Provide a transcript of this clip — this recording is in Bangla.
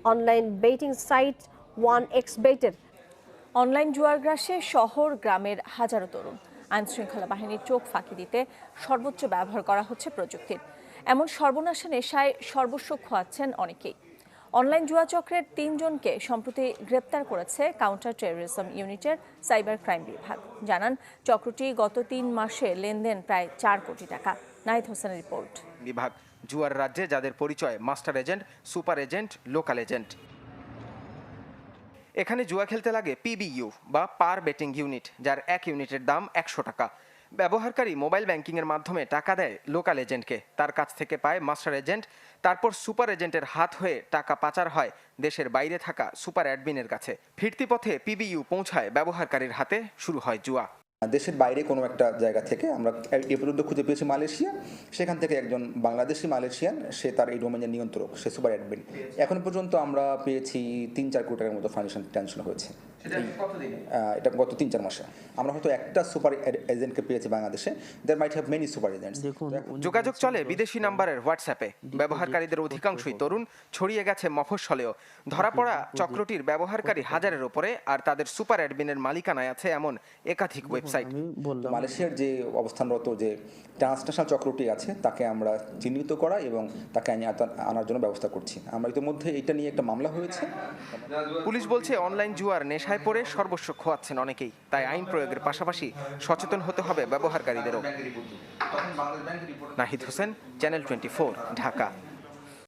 অনলাইন বেটিং সাইট 1xBet-এর। অনলাইন জুয়ার গ্রাসে শহর গ্রামের হাজারো তরুণ। আইন শৃঙ্খলা বাহিনীর চোখ ফাঁকি দিতে সর্বোচ্চ ব্যবহার করা হচ্ছে প্রযুক্তির। এমন সর্বনাশা নেশায় সর্বস্ব খোয়াচ্ছেন অনেকেই। অনলাইন জুয়া চক্রের ৩ জনকে সম্প্রতি গ্রেপ্তার করেছে কাউন্টার টেররিজম ইউনিটের সাইবার ক্রাইম বিভাগ। জানান, চক্রটি গত ৩ মাসে লেনদেন প্রায় ৪ কোটি টাকা। নাহিদ হোসেনের রিপোর্ট। বিভাগ জুয়ার রাজ্যে যাদের পরিচয় master agent, super agent, local agent. এখানে জুয়া খেলতে লাগে পিবিইউ বা পার বেটিং ইউনিট, যার এক ইউনিটের দাম ১০০ টাকা। ব্যবহারকারী মোবাইল ব্যাংকিংয়ের মাধ্যমে টাকা দেয় লোকাল এজেন্টকে, তার কাছ থেকে পায় মাস্টার এজেন্ট, তারপর সুপার এজেন্টের হাত হয়ে টাকা পাচার হয় দেশের বাইরে থাকা সুপার অ্যাডমিনের কাছে। ফিরতি পথে পিবিইউ পৌঁছায় ব্যবহারকারীর হাতে, শুরু হয় জুয়া। দেশের বাইরে কোনো একটা জায়গা থেকে আমরা এ পর্যন্ত খুঁজে পেয়েছি মালয়েশিয়া, সেখান থেকে একজন বাংলাদেশি মালয়েশিয়ান, সে তার এই ডোমেনের নিয়ন্ত্রক, সে সুপার অ্যাডমিন। এখন পর্যন্ত আমরা পেয়েছি ৩-৪ কোটি টাকার মতো ফাইন্যান্সিয়াল টেনশন হয়েছে। এটা গত ৩-৪ মাসে আমরা হয়তো একটা সুপার এজেন্টকে পেয়েছি বাংলাদেশে। There might have many super agents. যোগাযোগ চলে বিদেশি নাম্বারের হোয়াটসঅ্যাপে। ব্যবহারকারীদের অধিকাংশই তরুণ, ছড়িয়ে গেছে মফস্বলেও। ধরা পড়া চক্রটির ব্যবহারকারী হাজারের ওপরে, আর তাদের সুপার অ্যাডমিনের মালিকানায় আছে এমন একাধিক ওয়েবসাইট। মালয়েশিয়ার যে অবস্থানরত যে ট্রান্সন্যাশনাল চক্রটি আছে, তাকে আমরা চিহ্নিত করা এবং তাকে আনার জন্য ব্যবস্থা করছি। আমরা ইতিমধ্যে এটা নিয়ে একটা মামলা হয়েছে। পুলিশ বলছে, অনলাইন জুয়ার নেশায় পড়ে সর্বস্ব খোয়াচ্ছেন অনেকেই। তাই আইন প্রয়োগের পাশাপাশি সচেতন হতে হবে ব্যবহারকারীদেরও। নাহিদ হোসেন, চ্যানেল 24, ঢাকা।